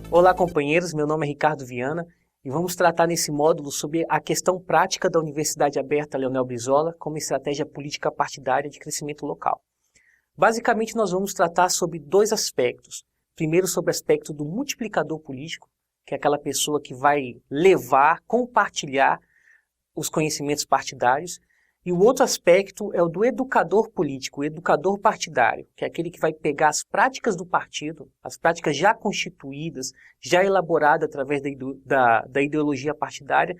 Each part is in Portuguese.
Olá, companheiros, meu nome é Ricardo Viana e vamos tratar nesse módulo sobre a questão prática da Universidade Aberta Leonel Brizola como estratégia política partidária de crescimento local. Basicamente, nós vamos tratar sobre dois aspectos. Primeiro, sobre o aspecto do multiplicador político, que é aquela pessoa que vai levar, compartilhar os conhecimentos partidários. E o outro aspecto é o do educador político, o educador partidário, que é aquele que vai pegar as práticas do partido, as práticas já constituídas, já elaboradas através da ideologia partidária,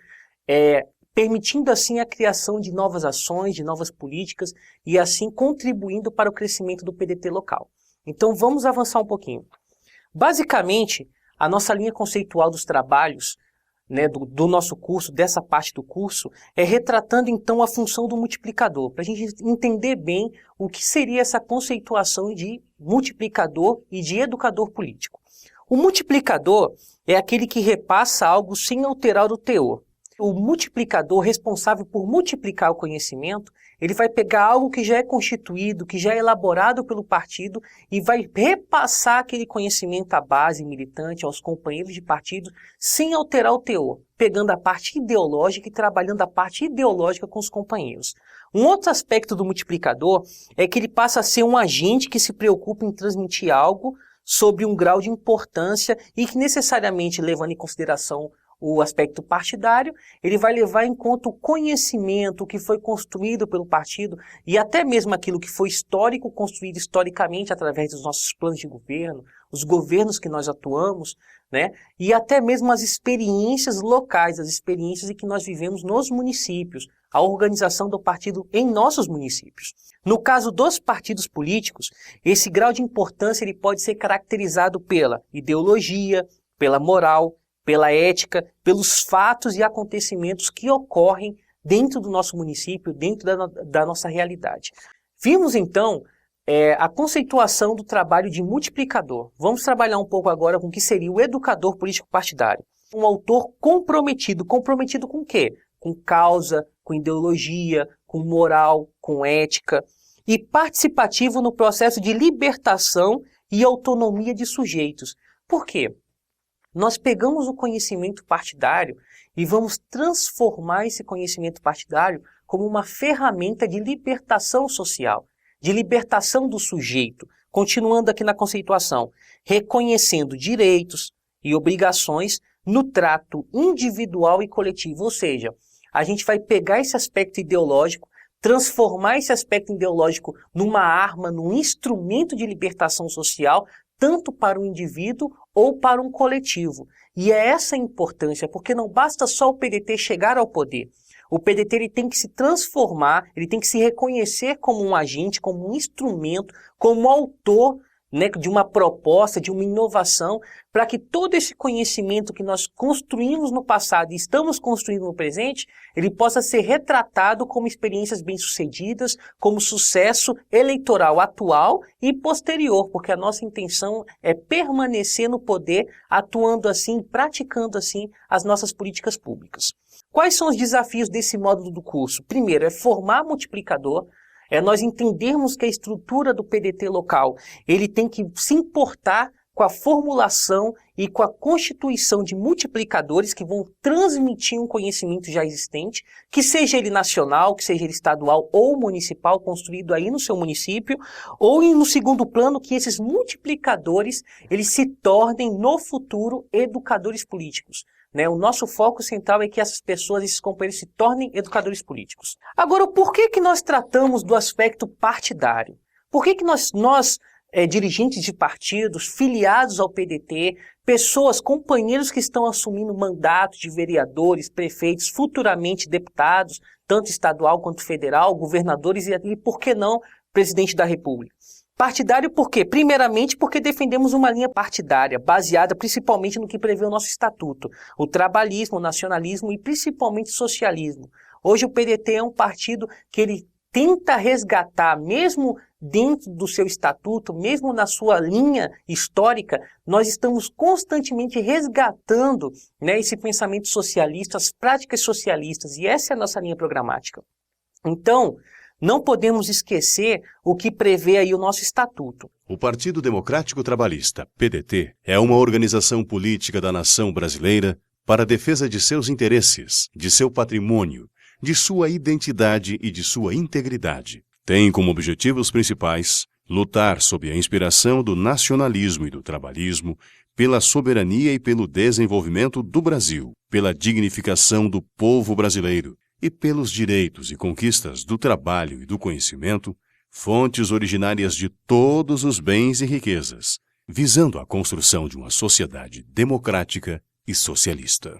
permitindo assim a criação de novas ações, de novas políticas e assim contribuindo para o crescimento do PDT local. Então vamos avançar um pouquinho. Basicamente, a nossa linha conceitual dos trabalhos do nosso curso, dessa parte do curso, é retratando então a função do multiplicador, para a gente entender bem o que seria essa conceituação de multiplicador e de educador político. O multiplicador é aquele que repassa algo sem alterar o teor. O multiplicador responsável por multiplicar o conhecimento, ele vai pegar algo que já é constituído, que já é elaborado pelo partido e vai repassar aquele conhecimento à base militante, aos companheiros de partido, sem alterar o teor, pegando a parte ideológica e trabalhando a parte ideológica com os companheiros. Um outro aspecto do multiplicador é que ele passa a ser um agente que se preocupa em transmitir algo sobre um grau de importância e que necessariamente, levando em consideração o aspecto partidário, ele vai levar em conta o conhecimento que foi construído pelo partido e até mesmo aquilo que foi histórico, construído historicamente através dos nossos planos de governo, os governos que nós atuamos, e até mesmo as experiências locais, as experiências em que nós vivemos nos municípios, a organização do partido em nossos municípios. No caso dos partidos políticos, esse grau de importância ele pode ser caracterizado pela ideologia, pela moral, pela ética, pelos fatos e acontecimentos que ocorrem dentro do nosso município, dentro da nossa realidade. Vimos então a conceituação do trabalho de multiplicador. Vamos trabalhar um pouco agora com o que seria o educador político partidário. Um autor comprometido. Comprometido com o quê? Com causa, com ideologia, com moral, com ética. E participativo no processo de libertação e autonomia de sujeitos. Por quê? Nós pegamos o conhecimento partidário e vamos transformar esse conhecimento partidário como uma ferramenta de libertação social, de libertação do sujeito. Continuando aqui na conceituação, reconhecendo direitos e obrigações no trato individual e coletivo. Ou seja, a gente vai pegar esse aspecto ideológico, transformar esse aspecto ideológico numa arma, num instrumento de libertação social, tanto para o indivíduo ou para um coletivo. E é essa a importância, porque não basta só o PDT chegar ao poder. O PDT ele tem que se transformar, ele tem que se reconhecer como um agente, como um instrumento, como autor de uma proposta, de uma inovação, para que todo esse conhecimento que nós construímos no passado e estamos construindo no presente, ele possa ser retratado como experiências bem-sucedidas, como sucesso eleitoral atual e posterior, porque a nossa intenção é permanecer no poder, atuando assim, praticando assim as nossas políticas públicas. Quais são os desafios desse módulo do curso? Primeiro, é formar multiplicador. Nós entendermos que a estrutura do PDT local, ele tem que se importar com a formulação e com a constituição de multiplicadores que vão transmitir um conhecimento já existente, que seja ele nacional, que seja ele estadual ou municipal, construído aí no seu município, ou no segundo plano, que esses multiplicadores eles se tornem no futuro educadores políticos. O nosso foco central é que essas pessoas, esses companheiros, se tornem educadores políticos. Agora, por que nós tratamos do aspecto partidário? Por que nós dirigentes de partidos, filiados ao PDT, pessoas, companheiros que estão assumindo mandatos de vereadores, prefeitos, futuramente deputados, tanto estadual quanto federal, governadores e por que não, presidente da República? Partidário por quê? Primeiramente porque defendemos uma linha partidária, baseada principalmente no que prevê o nosso estatuto, o trabalhismo, o nacionalismo e principalmente o socialismo. Hoje o PDT é um partido que ele tenta resgatar, mesmo dentro do seu estatuto, mesmo na sua linha histórica, nós estamos constantemente resgatando esse pensamento socialista, as práticas socialistas, e essa é a nossa linha programática. Então, Não podemos esquecer o que prevê aí o nosso estatuto. O Partido Democrático Trabalhista, PDT, é uma organização política da nação brasileira para a defesa de seus interesses, de seu patrimônio, de sua identidade e de sua integridade. Tem como objetivos principais lutar sob a inspiração do nacionalismo e do trabalhismo, pela soberania e pelo desenvolvimento do Brasil, pela dignificação do povo brasileiro e pelos direitos e conquistas do trabalho e do conhecimento, fontes originárias de todos os bens e riquezas, visando a construção de uma sociedade democrática e socialista.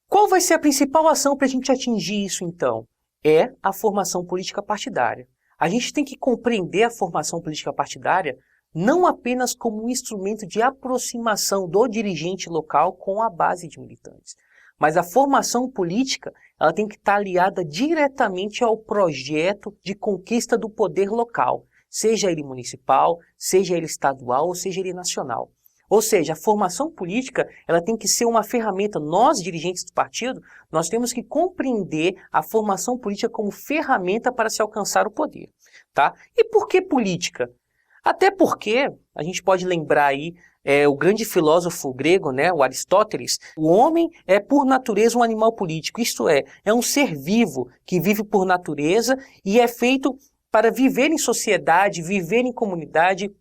Qual vai ser a principal ação para a gente atingir isso, então? É a formação política partidária. A gente tem que compreender a formação política partidária não apenas como um instrumento de aproximação do dirigente local com a base de militantes, mas a formação política ela tem que estar aliada diretamente ao projeto de conquista do poder local, seja ele municipal, seja ele estadual ou seja ele nacional. Ou seja, a formação política ela tem que ser uma ferramenta. Nós, dirigentes do partido, nós temos que compreender a formação política como ferramenta para se alcançar o poder. Tá? E por que política? Até porque, a gente pode lembrar aí, o grande filósofo grego, né, o Aristóteles, o homem é por natureza um animal político, isto é um ser vivo que vive por natureza e é feito para viver em sociedade, viver em comunidade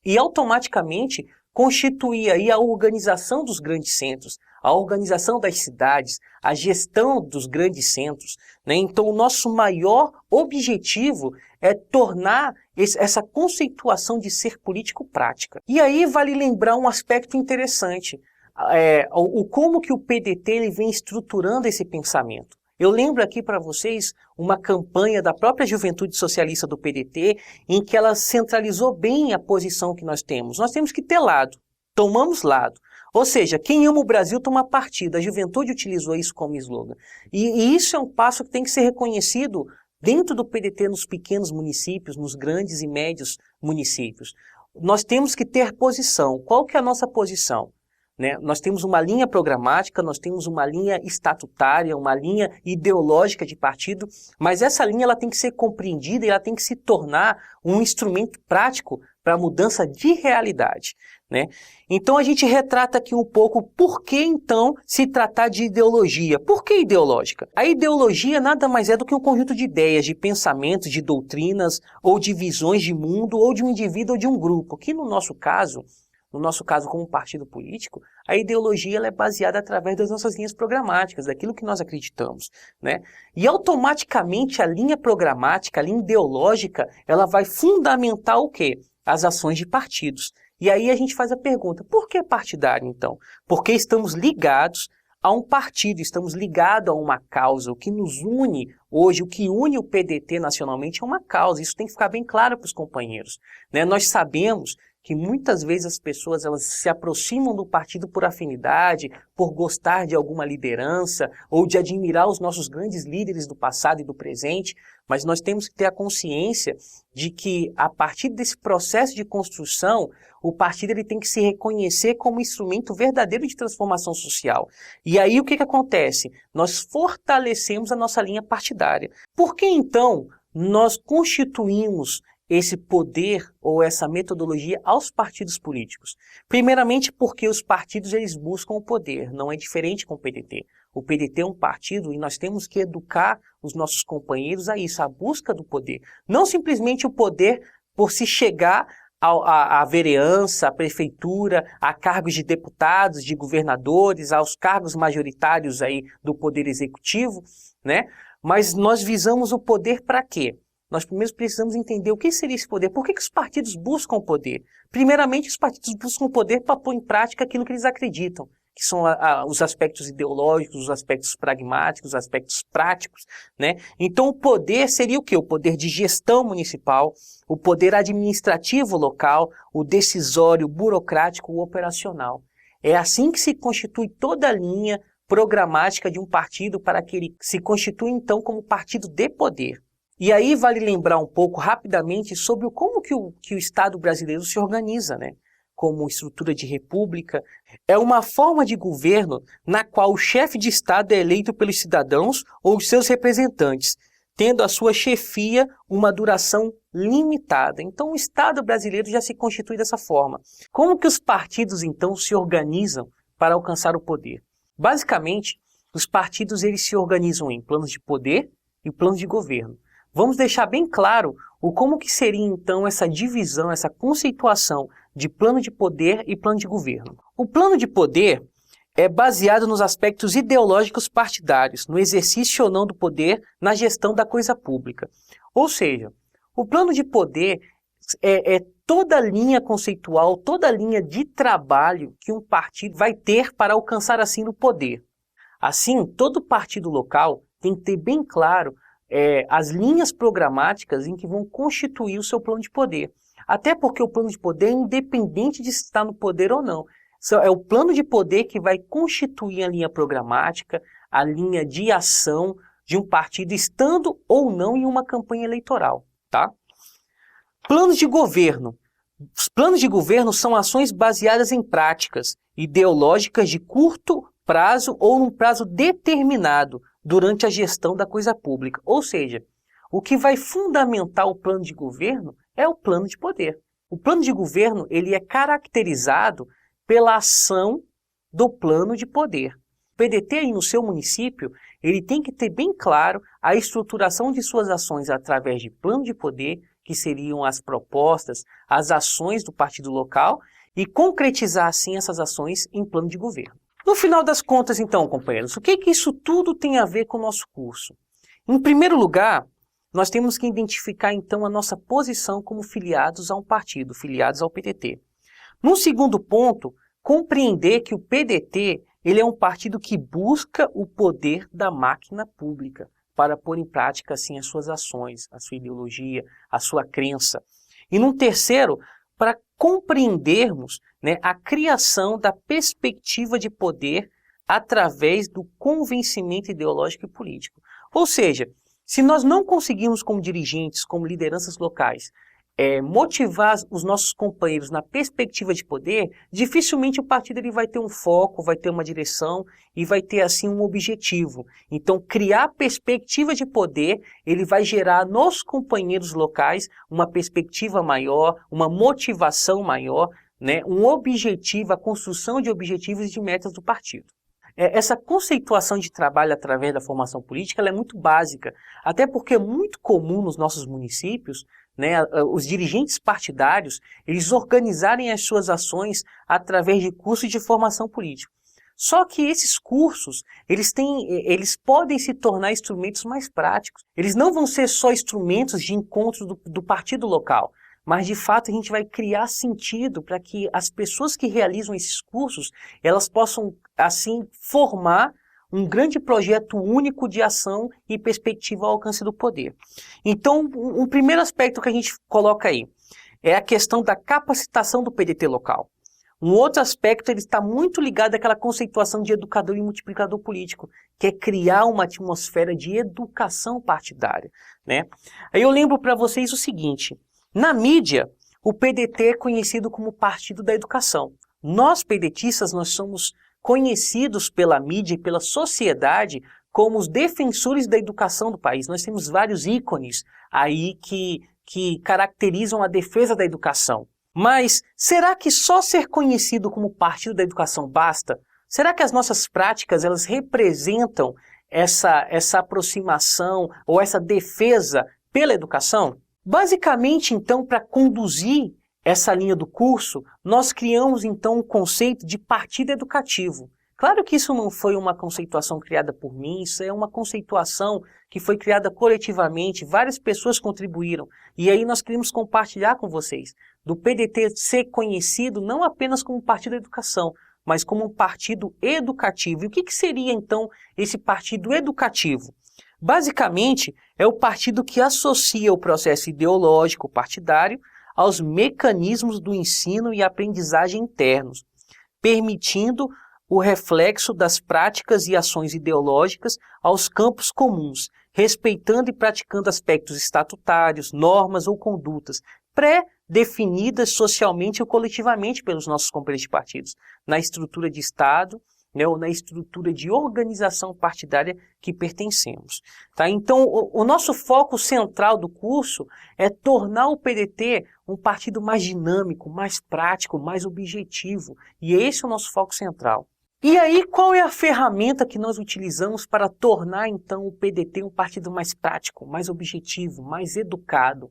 e automaticamente constituir aí a organização dos grandes centros, a organização das cidades, a gestão dos grandes centros, né? Então, o nosso maior objetivo é tornar essa conceituação de ser político prática. E aí vale lembrar um aspecto interessante, como que o PDT ele vem estruturando esse pensamento. Eu lembro aqui para vocês uma campanha da própria Juventude Socialista do PDT, em que ela centralizou bem a posição que nós temos. Nós temos que ter lado, tomamos lado. Ou seja, quem ama o Brasil toma partido. A juventude utilizou isso como slogan. E isso é um passo que tem que ser reconhecido dentro do PDT nos pequenos municípios, nos grandes e médios municípios. Nós temos que ter posição. Qual que é a nossa posição? Né? Nós temos uma linha programática, nós temos uma linha estatutária, uma linha ideológica de partido, mas essa linha ela tem que ser compreendida e ela tem que se tornar um instrumento prático para a mudança de realidade. Né? Então a gente retrata aqui um pouco por que então se tratar de ideologia. Por que ideológica? A ideologia nada mais é do que um conjunto de ideias, de pensamentos, de doutrinas, ou de visões de mundo, ou de um indivíduo ou de um grupo, que no nosso caso como partido político, a ideologia ela é baseada através das nossas linhas programáticas, daquilo que nós acreditamos. Né? E automaticamente a linha programática, a linha ideológica, ela vai fundamentar o quê? As ações de partidos. E aí a gente faz a pergunta, por que partidário então? Porque estamos ligados a um partido, estamos ligados a uma causa. O que nos une hoje, o que une o PDT nacionalmente é uma causa. Isso tem que ficar bem claro para os companheiros. Né? Nós sabemos que muitas vezes as pessoas elas se aproximam do partido por afinidade, por gostar de alguma liderança ou de admirar os nossos grandes líderes do passado e do presente, mas nós temos que ter a consciência de que a partir desse processo de construção, o partido ele tem que se reconhecer como instrumento verdadeiro de transformação social. E aí o que acontece? Nós fortalecemos a nossa linha partidária. Por que então nós constituímos esse poder ou essa metodologia aos partidos políticos? Primeiramente porque os partidos eles buscam o poder, não é diferente com o PDT. O PDT é um partido e nós temos que educar os nossos companheiros a isso, a busca do poder. Não simplesmente o poder por se chegar à vereança, à prefeitura, a cargos de deputados, de governadores, aos cargos majoritários aí do poder executivo, né? Mas nós visamos o poder para quê? Nós primeiro precisamos entender o que seria esse poder. Por que os partidos buscam o poder? Primeiramente, os partidos buscam o poder para pôr em prática aquilo que eles acreditam, que são os aspectos ideológicos, os aspectos pragmáticos, os aspectos práticos. Né? Então, o poder seria o quê? O poder de gestão municipal, o poder administrativo local, o decisório, burocrático, o operacional. É assim que se constitui toda a linha programática de um partido para que ele se constitua, então, como partido de poder. E aí vale lembrar um pouco rapidamente sobre como que o Estado brasileiro se organiza, né? como estrutura de república, é uma forma de governo na qual o chefe de Estado é eleito pelos cidadãos ou seus representantes, tendo a sua chefia uma duração limitada. Então o Estado brasileiro já se constitui dessa forma. Como que os partidos então se organizam para alcançar o poder? Basicamente, os partidos eles se organizam em planos de poder e planos de governo. Vamos deixar bem claro como que seria então essa divisão, essa conceituação de plano de poder e plano de governo. O plano de poder é baseado nos aspectos ideológicos partidários, no exercício ou não do poder, na gestão da coisa pública. Ou seja, o plano de poder é toda a linha conceitual, toda a linha de trabalho que um partido vai ter para alcançar assim o poder. Assim, todo partido local tem que ter bem claro as linhas programáticas em que vão constituir o seu plano de poder. Até porque o plano de poder é independente de estar no poder ou não. É o plano de poder que vai constituir a linha programática, a linha de ação de um partido estando ou não em uma campanha eleitoral, tá? Planos de governo. Os planos de governo são ações baseadas em práticas ideológicas de curto prazo ou num prazo determinado durante a gestão da coisa pública. Ou seja, o que vai fundamentar o plano de governo é o plano de poder. O plano de governo ele é caracterizado pela ação do plano de poder. O PDT aí no seu município, ele tem que ter bem claro a estruturação de suas ações através de plano de poder, que seriam as propostas, as ações do partido local, e concretizar assim essas ações em plano de governo. No final das contas, então, companheiros, o que isso tudo tem a ver com o nosso curso? Em primeiro lugar, nós temos que identificar, então, a nossa posição como filiados a um partido, filiados ao PDT. No segundo ponto, compreender que o PDT ele é um partido que busca o poder da máquina pública para pôr em prática, assim, as suas ações, a sua ideologia, a sua crença. E no terceiro, para compreendermos, né, a criação da perspectiva de poder através do convencimento ideológico e político. Ou seja, se nós não conseguirmos como dirigentes, como lideranças locais, motivar os nossos companheiros na perspectiva de poder, dificilmente o partido ele vai ter um foco, vai ter uma direção e vai ter assim um objetivo. Então, criar perspectiva de poder, ele vai gerar nos companheiros locais uma perspectiva maior, uma motivação maior, né, um objetivo, a construção de objetivos e de metas do partido. Essa conceituação de trabalho através da formação política ela é muito básica, até porque é muito comum nos nossos municípios, né, os dirigentes partidários, eles organizarem as suas ações através de cursos de formação política. Só que esses cursos, eles podem se tornar instrumentos mais práticos. Eles não vão ser só instrumentos de encontro do partido local, mas de fato a gente vai criar sentido para que as pessoas que realizam esses cursos, elas possam assim formar um grande projeto único de ação e perspectiva ao alcance do poder. Então, um primeiro aspecto que a gente coloca aí é a questão da capacitação do PDT local. Um outro aspecto ele está muito ligado àquela conceituação de educador e multiplicador político, que é criar uma atmosfera de educação partidária, né? Aí eu lembro para vocês o seguinte, na mídia, o PDT é conhecido como Partido da Educação. Nós, pedetistas, nós somos conhecidos pela mídia e pela sociedade como os defensores da educação do país. Nós temos vários ícones aí que caracterizam a defesa da educação. Mas será que só ser conhecido como Partido da Educação basta? Será que as nossas práticas elas representam essa aproximação ou essa defesa pela educação? Basicamente, então, para conduzir essa linha do curso, nós criamos então um conceito de partido educativo. Claro que isso não foi uma conceituação criada por mim, isso é uma conceituação que foi criada coletivamente, várias pessoas contribuíram. E aí nós queremos compartilhar com vocês, do PDT ser conhecido não apenas como partido da educação, mas como um partido educativo. E o que seria então esse partido educativo? Basicamente, é o partido que associa o processo ideológico partidário aos mecanismos do ensino e aprendizagem internos, permitindo o reflexo das práticas e ações ideológicas aos campos comuns, respeitando e praticando aspectos estatutários, normas ou condutas, definidas socialmente ou coletivamente pelos nossos companheiros de partidos, na estrutura de Estado, né, ou na estrutura de organização partidária que pertencemos. Tá? Então, o nosso foco central do curso é tornar o PDT um partido mais dinâmico, mais prático, mais objetivo. E esse é o nosso foco central. E aí, qual é a ferramenta que nós utilizamos para tornar, então, o PDT um partido mais prático, mais objetivo, mais educado?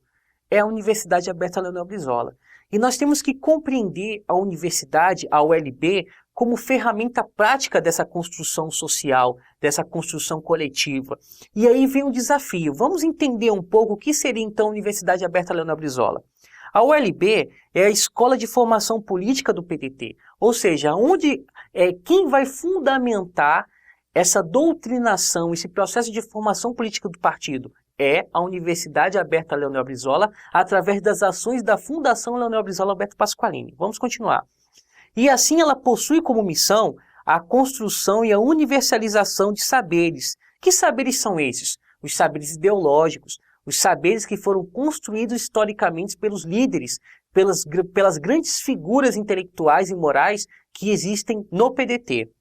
É a Universidade Aberta Leonel Brizola. E nós temos que compreender a universidade, a ULB, como ferramenta prática dessa construção social, dessa construção coletiva. E aí vem o desafio. Vamos entender um pouco o que seria, então, a Universidade Aberta Leonel Brizola. A ULB é a Escola de Formação Política do PDT, ou seja, quem vai fundamentar essa doutrinação, esse processo de formação política do partido é a Universidade Aberta Leonel Brizola, através das ações da Fundação Leonel Brizola Alberto Pasqualini. Vamos continuar. E assim ela possui como missão a construção e a universalização de saberes. Que saberes são esses? Os saberes ideológicos, os saberes que foram construídos historicamente pelos líderes, pelas grandes figuras intelectuais e morais que existem no PDT,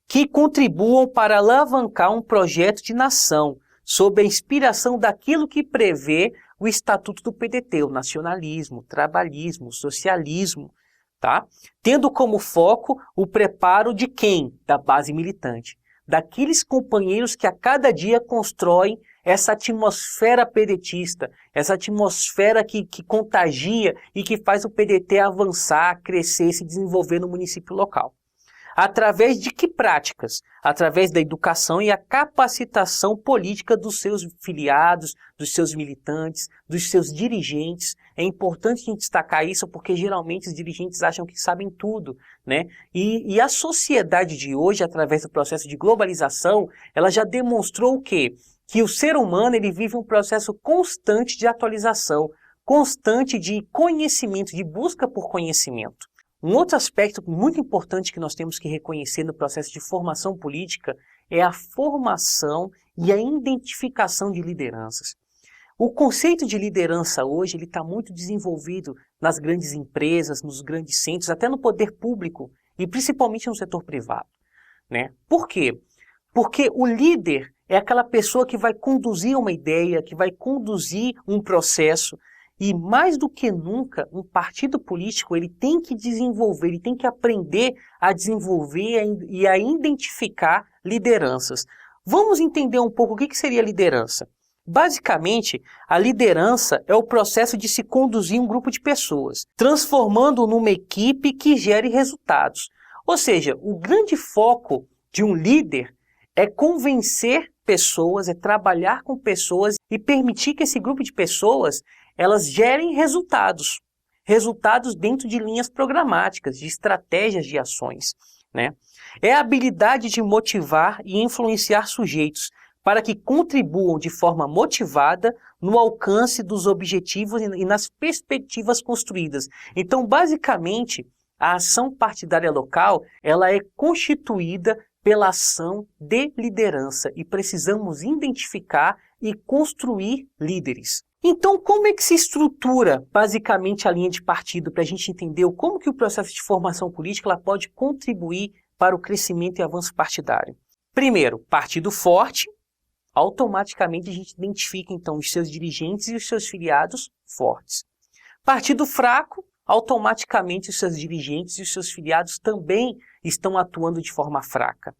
que contribuam para alavancar um projeto de nação, sob a inspiração daquilo que prevê o Estatuto do PDT, o nacionalismo, o trabalhismo, o socialismo, tá? Tendo como foco o preparo de quem? Da base militante, daqueles companheiros que a cada dia constroem essa atmosfera pedetista, essa atmosfera que contagia e que faz o PDT avançar, crescer, se desenvolver no município local. Através de que práticas? Através da educação e a capacitação política dos seus filiados, dos seus militantes, dos seus dirigentes. É importante a gente destacar isso porque geralmente os dirigentes acham que sabem tudo, né? E a sociedade de hoje, através do processo de globalização, ela já demonstrou o quê? Que o ser humano ele vive um processo constante de atualização, constante de conhecimento, de busca por conhecimento. Um outro aspecto muito importante que nós temos que reconhecer no processo de formação política é a formação e a identificação de lideranças. O conceito de liderança hoje está muito desenvolvido nas grandes empresas, nos grandes centros, até no poder público e principalmente no setor privado, né? Por quê? Porque o líder é aquela pessoa que vai conduzir uma ideia, que vai conduzir um processo. E mais do que nunca, um partido político ele tem que desenvolver, ele tem que aprender a desenvolver e a identificar lideranças. Vamos entender um pouco o que seria liderança. Basicamente, a liderança é o processo de se conduzir um grupo de pessoas, transformando numa equipe que gere resultados. Ou seja, o grande foco de um líder é convencer pessoas, é trabalhar com pessoas e permitir que esse grupo de pessoas elas gerem resultados dentro de linhas programáticas, de estratégias de ações, né? É a habilidade de motivar e influenciar sujeitos para que contribuam de forma motivada no alcance dos objetivos e nas perspectivas construídas. Então, basicamente, a ação partidária local ela é constituída pela ação de liderança e precisamos identificar e construir líderes. Então, como é que se estrutura basicamente a linha de partido para a gente entender como que o processo de formação política ela pode contribuir para o crescimento e avanço partidário? Primeiro, partido forte, automaticamente a gente identifica então os seus dirigentes e os seus filiados fortes. Partido fraco, automaticamente os seus dirigentes e os seus filiados também estão atuando de forma fraca.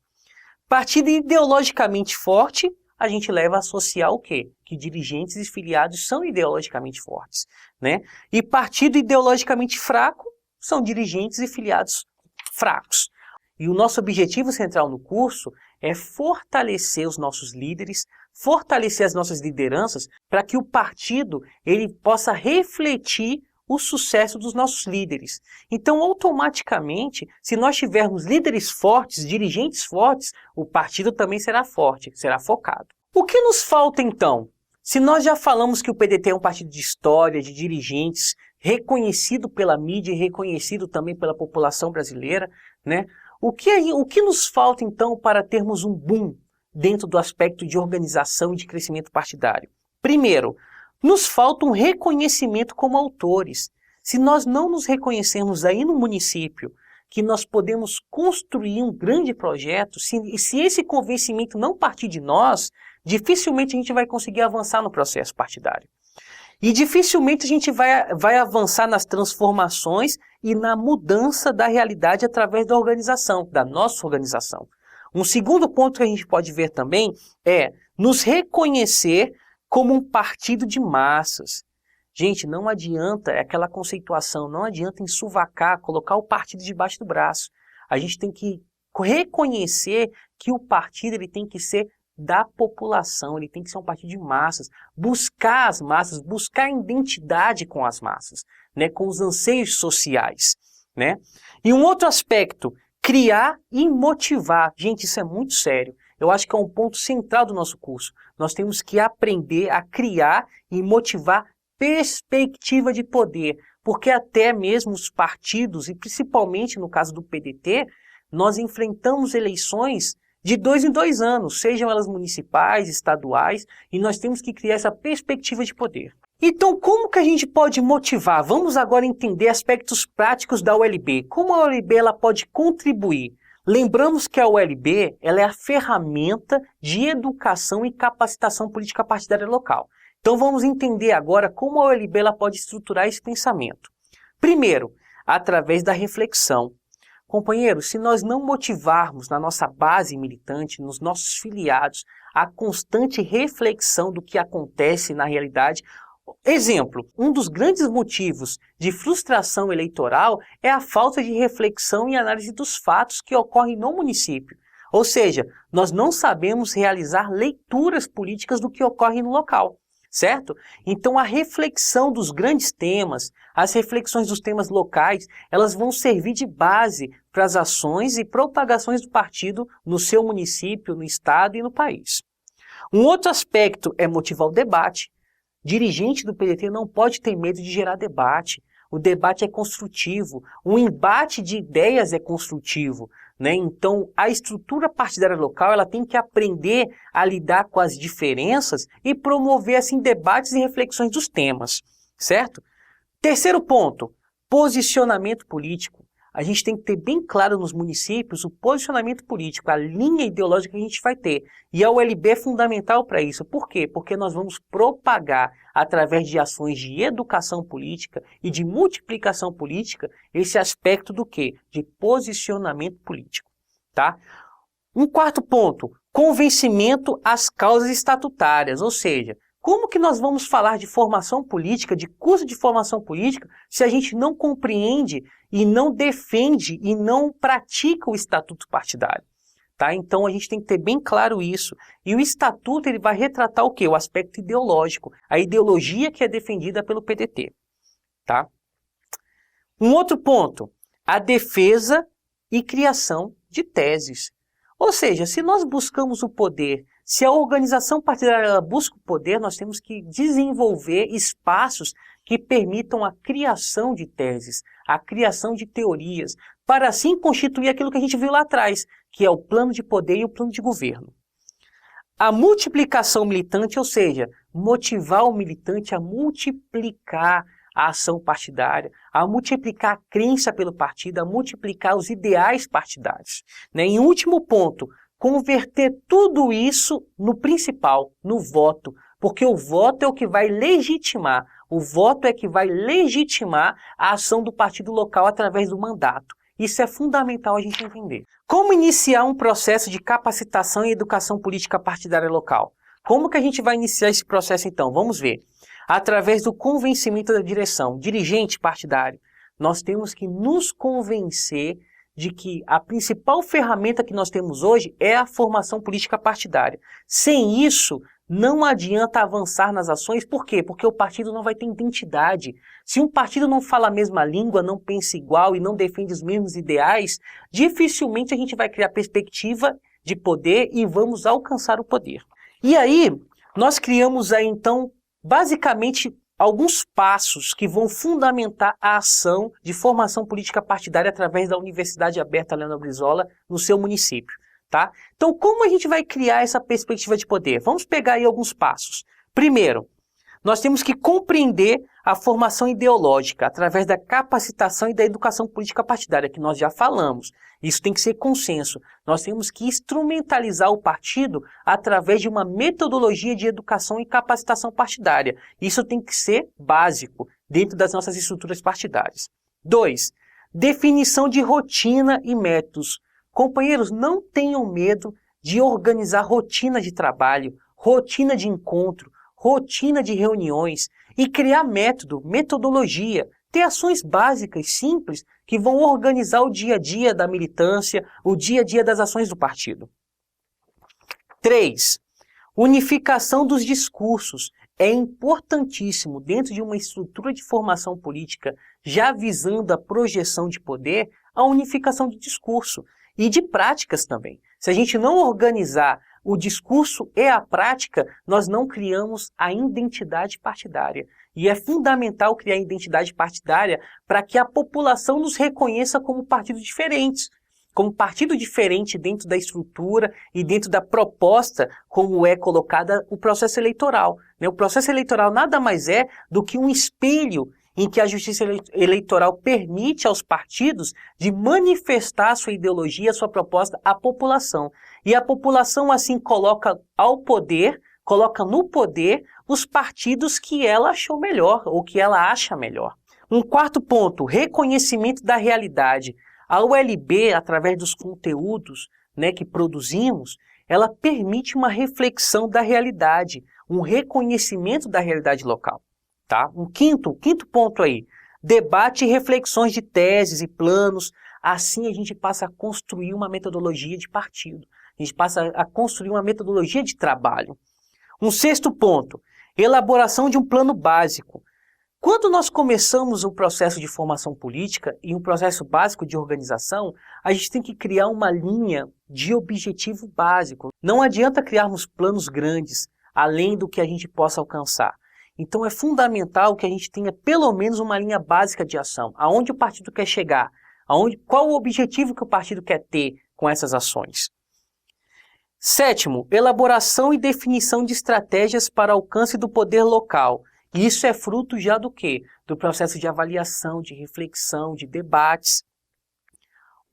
Partido ideologicamente forte, a gente leva a associar o quê? Que dirigentes e filiados são ideologicamente fortes, né? E partido ideologicamente fraco são dirigentes e filiados fracos. E o nosso objetivo central no curso é fortalecer os nossos líderes, fortalecer as nossas lideranças para que o partido ele possa refletir o sucesso dos nossos líderes. Então, automaticamente, se nós tivermos líderes fortes, dirigentes fortes, o partido também será forte, será focado. O que nos falta, então? Se nós já falamos que o PDT é um partido de história, de dirigentes, reconhecido pela mídia e reconhecido também pela população brasileira, né? O que nos falta, então, para termos um boom dentro do aspecto de organização e de crescimento partidário? Primeiro, Nos falta um reconhecimento como autores. Se nós não nos reconhecermos aí no município que nós podemos construir um grande projeto, se esse convencimento não partir de nós, dificilmente a gente vai conseguir avançar no processo partidário. E dificilmente a gente vai avançar nas transformações e na mudança da realidade através da organização, da nossa organização. Um segundo ponto que a gente pode ver também é nos reconhecer como um partido de massas. Gente, não adianta, é aquela conceituação, não adianta ensuvacar, colocar o partido debaixo do braço. A gente tem que reconhecer que o partido ele tem que ser da população, ele tem que ser um partido de massas, buscar as massas, buscar a identidade com as massas, né, com os anseios sociais, né? E um outro aspecto, criar e motivar. Gente, isso é muito sério. Eu acho que é um ponto central do nosso curso. Nós temos que aprender a criar e motivar perspectiva de poder, porque até mesmo os partidos, e principalmente no caso do PDT, nós enfrentamos eleições de 2 em 2 anos, sejam elas municipais, estaduais, e nós temos que criar essa perspectiva de poder. Então, como que a gente pode motivar? Vamos agora entender aspectos práticos da ULB. Como a ULB ela pode contribuir? Lembramos que a ULB ela é a ferramenta de educação e capacitação política partidária local. Então, vamos entender agora como a ULB ela pode estruturar esse pensamento. Primeiro, através da reflexão. Companheiros, se nós não motivarmos na nossa base militante, nos nossos filiados, a constante reflexão do que acontece na realidade. Exemplo, um dos grandes motivos de frustração eleitoral é a falta de reflexão e análise dos fatos que ocorrem no município. Ou seja, nós não sabemos realizar leituras políticas do que ocorre no local. Certo? Então a reflexão dos grandes temas, as reflexões dos temas locais, elas vão servir de base para as ações e propagações do partido no seu município, no estado e no país. Um outro aspecto é motivar o debate. Dirigente do PDT não pode ter medo de gerar debate. O debate é construtivo, o embate de ideias é construtivo, né? Então, a estrutura partidária local ela tem que aprender a lidar com as diferenças e promover assim, debates e reflexões dos temas, certo? Terceiro ponto, posicionamento político. A gente tem que ter bem claro nos municípios o posicionamento político, a linha ideológica que a gente vai ter. E a ULB é fundamental para isso. Por quê? Porque nós vamos propagar, através de ações de educação política e de multiplicação política, esse aspecto do quê? De posicionamento político. Tá? Um quarto ponto, convencimento às causas estatutárias, ou seja, como que nós vamos falar de formação política, de curso de formação política, se a gente não compreende e não defende e não pratica o estatuto partidário? Tá? Então a gente tem que ter bem claro isso. E o estatuto ele vai retratar o quê? O aspecto ideológico, a ideologia que é defendida pelo PDT. Tá? Um outro ponto, a defesa e criação de teses. Ou seja, se nós buscamos o poder, se a organização partidária busca o poder, nós temos que desenvolver espaços que permitam a criação de teses, a criação de teorias, para assim constituir aquilo que a gente viu lá atrás, que é o plano de poder e o plano de governo. A multiplicação militante, ou seja, motivar o militante a multiplicar a ação partidária, a multiplicar a crença pelo partido, a multiplicar os ideais partidários. Né? Em último ponto, converter tudo isso no principal, no voto, porque o voto é o que vai legitimar, o voto é que vai legitimar a ação do partido local através do mandato. Isso é fundamental a gente entender. Como iniciar um processo de capacitação e educação política partidária local? Como que a gente vai iniciar esse processo então? Vamos ver. Através do convencimento da direção, dirigente partidário, nós temos que nos convencer de que a principal ferramenta que nós temos hoje é a formação política partidária. Sem isso, não adianta avançar nas ações. Por quê? Porque o partido não vai ter identidade. Se um partido não fala a mesma língua, não pensa igual e não defende os mesmos ideais, dificilmente a gente vai criar perspectiva de poder e vamos alcançar o poder. E aí, nós criamos aí então, basicamente, alguns passos que vão fundamentar a ação de formação política partidária através da Universidade Aberta Leonel Brizola no seu município. Tá? Então, como a gente vai criar essa perspectiva de poder? Vamos pegar aí alguns passos. Primeiro, Nós temos que compreender a formação ideológica através da capacitação e da educação política partidária, que nós já falamos. Isso tem que ser consenso. Nós temos que instrumentalizar o partido através de uma metodologia de educação e capacitação partidária. Isso tem que ser básico dentro das nossas estruturas partidárias. 2. Definição de rotina e métodos. Companheiros, não tenham medo de organizar rotina de trabalho, rotina de encontro, rotina de reuniões e criar método, metodologia, ter ações básicas, simples, que vão organizar o dia a dia da militância, o dia a dia das ações do partido. 3. Unificação dos discursos. É importantíssimo, dentro de uma estrutura de formação política, já visando a projeção de poder, a unificação de discurso e de práticas também. Se a gente não organizar o discurso e a prática, nós não criamos a identidade partidária. E é fundamental criar a identidade partidária para que a população nos reconheça como partidos diferentes. Como partido diferente dentro da estrutura e dentro da proposta como é colocada o processo eleitoral. O processo eleitoral nada mais é do que um espelho em que a justiça eleitoral permite aos partidos de manifestar a sua ideologia, a sua proposta à população. E a população assim coloca no poder os partidos que ela achou melhor ou que ela acha melhor. Um quarto ponto, reconhecimento da realidade. A ULB, através dos conteúdos que produzimos, ela permite uma reflexão da realidade, um reconhecimento da realidade local. Tá? Um quinto ponto aí, debate e reflexões de teses e planos. Assim a gente passa a construir uma metodologia de partido. A gente passa a construir uma metodologia de trabalho. Um sexto ponto, elaboração de um plano básico. Quando nós começamos o processo de formação política e um processo básico de organização, a gente tem que criar uma linha de objetivo básico. Não adianta criarmos planos grandes, além do que a gente possa alcançar. Então é fundamental que a gente tenha pelo menos uma linha básica de ação. Aonde o partido quer chegar? Qual o objetivo que o partido quer ter com essas ações? Sétimo, elaboração e definição de estratégias para alcance do poder local. E isso é fruto já do quê? Do processo de avaliação, de reflexão, de debates.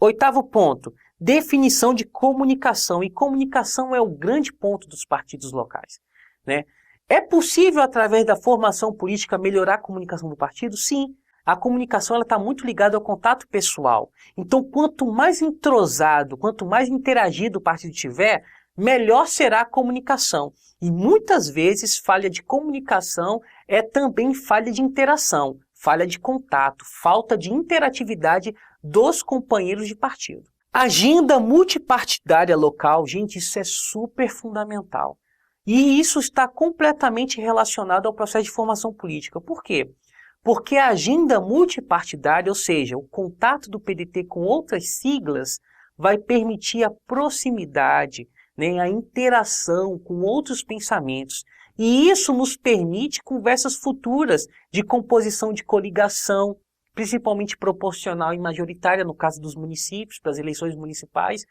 Oitavo ponto, definição de comunicação. E comunicação é o grande ponto dos partidos locais, né? É possível, através da formação política, melhorar a comunicação do partido? Sim. A comunicação está muito ligada ao contato pessoal. Então, quanto mais entrosado, quanto mais interagido o partido tiver, melhor será a comunicação. E muitas vezes, falha de comunicação é também falha de interação, falha de contato, falta de interatividade dos companheiros de partido. Agenda multipartidária local, gente, isso é super fundamental. E isso está completamente relacionado ao processo de formação política. Por quê? Porque a agenda multipartidária, ou seja, o contato do PDT com outras siglas, vai permitir a proximidade, a interação com outros pensamentos. E isso nos permite conversas futuras de composição de coligação, principalmente proporcional e majoritária, no caso dos municípios, para as eleições municipais,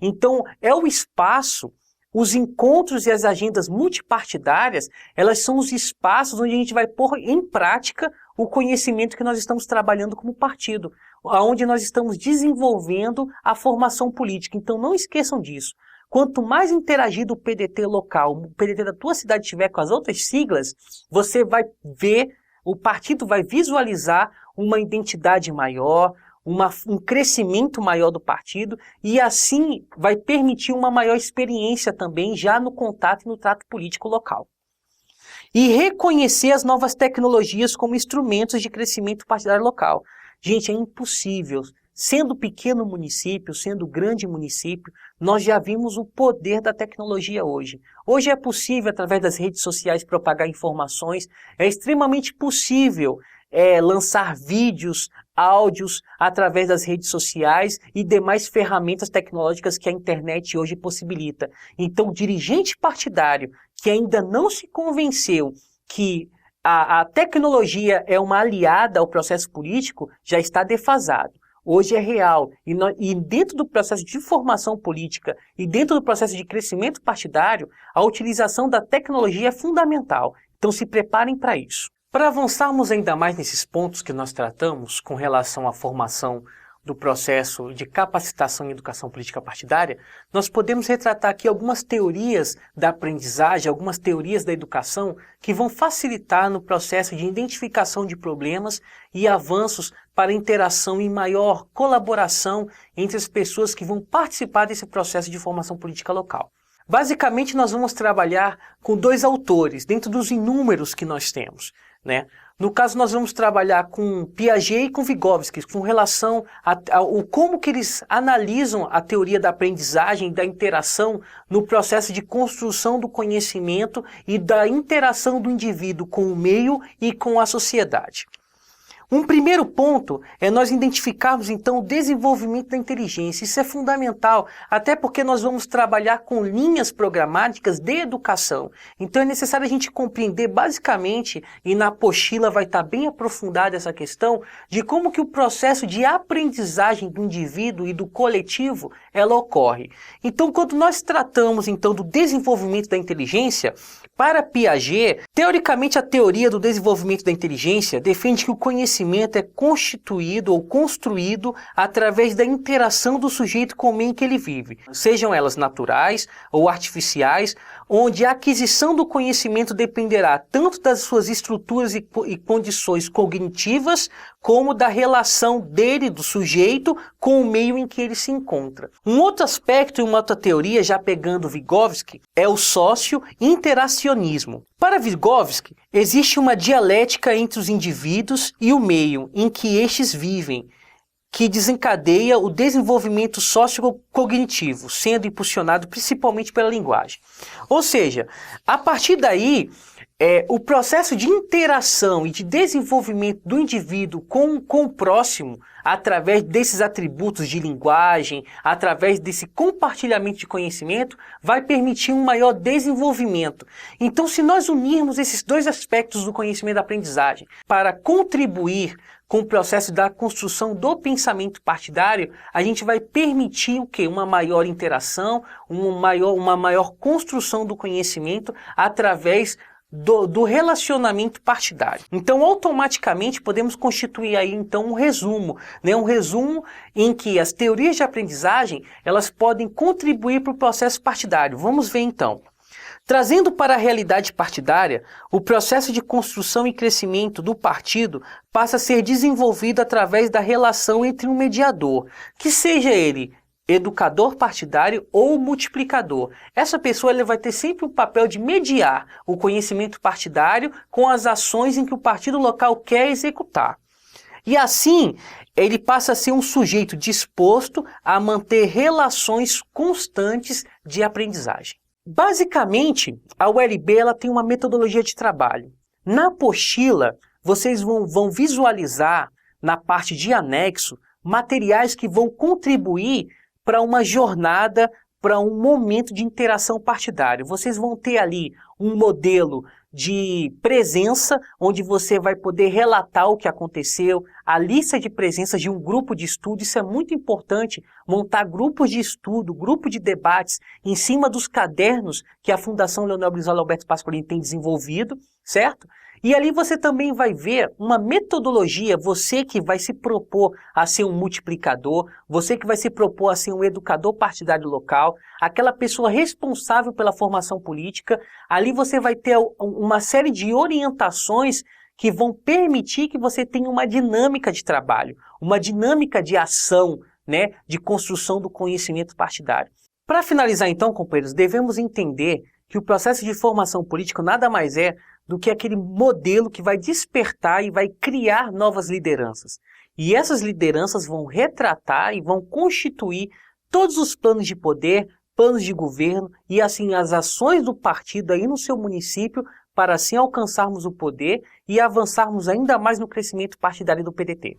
Então, é o espaço. Os encontros e as agendas multipartidárias, elas são os espaços onde a gente vai pôr em prática o conhecimento que nós estamos trabalhando como partido, onde nós estamos desenvolvendo a formação política. Então não esqueçam disso. Quanto mais interagido o PDT local, o PDT da tua cidade tiver com as outras siglas, você vai ver, o partido vai visualizar uma identidade maior, um crescimento maior do partido e assim vai permitir uma maior experiência também já no contato e no trato político local. E reconhecer as novas tecnologias como instrumentos de crescimento partidário local. Gente, é impossível. Sendo pequeno município, sendo grande município, nós já vimos o poder da tecnologia hoje. Hoje é possível, através das redes sociais, propagar informações. É extremamente possível lançar vídeos, áudios através das redes sociais e demais ferramentas tecnológicas que a internet hoje possibilita. Então, o dirigente partidário que ainda não se convenceu que a tecnologia é uma aliada ao processo político, já está defasado. Hoje é real. E dentro do processo de formação política e dentro do processo de crescimento partidário, a utilização da tecnologia é fundamental. Então se preparem para isso. Para avançarmos ainda mais nesses pontos que nós tratamos com relação à formação do processo de capacitação em educação política partidária, nós podemos retratar aqui algumas teorias da aprendizagem, algumas teorias da educação que vão facilitar no processo de identificação de problemas e avanços para interação e maior colaboração entre as pessoas que vão participar desse processo de formação política local. Basicamente, nós vamos trabalhar com dois autores, dentro dos inúmeros que nós temos, né? No caso, nós vamos trabalhar com Piaget e com Vygotsky, com relação ao como que eles analisam a teoria da aprendizagem e da interação no processo de construção do conhecimento e da interação do indivíduo com o meio e com a sociedade. Um primeiro ponto é nós identificarmos, então, o desenvolvimento da inteligência. Isso é fundamental, até porque nós vamos trabalhar com linhas programáticas de educação. Então é necessário a gente compreender basicamente, e na apostila vai estar bem aprofundada essa questão, de como que o processo de aprendizagem do indivíduo e do coletivo, ela ocorre. Então, quando nós tratamos, então, do desenvolvimento da inteligência, para Piaget, teoricamente a teoria do desenvolvimento da inteligência defende que o conhecimento é constituído ou construído através da interação do sujeito com o meio em que ele vive, sejam elas naturais ou artificiais, onde a aquisição do conhecimento dependerá tanto das suas estruturas e condições cognitivas, como da relação dele, do sujeito, com o meio em que ele se encontra. Um outro aspecto e uma outra teoria, já pegando Vygotsky, é o socio-interacionismo. Para Vygotsky, existe uma dialética entre os indivíduos e o meio em que estes vivem, que desencadeia o desenvolvimento sociocognitivo, sendo impulsionado principalmente pela linguagem. Ou seja, a partir daí, o processo de interação e de desenvolvimento do indivíduo com o próximo, através desses atributos de linguagem, através desse compartilhamento de conhecimento, vai permitir um maior desenvolvimento. Então, se nós unirmos esses dois aspectos do conhecimento da aprendizagem para contribuir com o processo da construção do pensamento partidário, a gente vai permitir o quê? Uma maior interação, uma maior construção do conhecimento através do relacionamento partidário. Então, automaticamente, podemos constituir aí, então, um resumo, né? Um resumo em que as teorias de aprendizagem, elas podem contribuir para o processo partidário. Vamos ver, então. Trazendo para a realidade partidária, o processo de construção e crescimento do partido passa a ser desenvolvido através da relação entre um mediador, que seja ele educador partidário ou multiplicador. Essa pessoa ele vai ter sempre o papel de mediar o conhecimento partidário com as ações em que o partido local quer executar. E assim, ele passa a ser um sujeito disposto a manter relações constantes de aprendizagem. Basicamente, a ULB ela tem uma metodologia de trabalho. Na apostila, vocês vão visualizar, na parte de anexo, materiais que vão contribuir para uma jornada, para um momento de interação partidária. Vocês vão ter ali um modelo de presença, onde você vai poder relatar o que aconteceu, a lista de presenças de um grupo de estudo. Isso é muito importante, montar grupos de estudo, grupo de debates em cima dos cadernos que a Fundação Leonel Brizola Alberto Pasqualini tem desenvolvido, certo? E ali você também vai ver uma metodologia, você que vai se propor a ser um multiplicador, você que vai se propor a ser um educador partidário local, aquela pessoa responsável pela formação política. Ali você vai ter uma série de orientações que vão permitir que você tenha uma dinâmica de trabalho, uma dinâmica de ação, né, de construção do conhecimento partidário. Para finalizar então, companheiros, devemos entender que o processo de formação política nada mais é do que aquele modelo que vai despertar e vai criar novas lideranças. E essas lideranças vão retratar e vão constituir todos os planos de poder, planos de governo e assim as ações do partido aí no seu município para assim alcançarmos o poder e avançarmos ainda mais no crescimento partidário do PDT.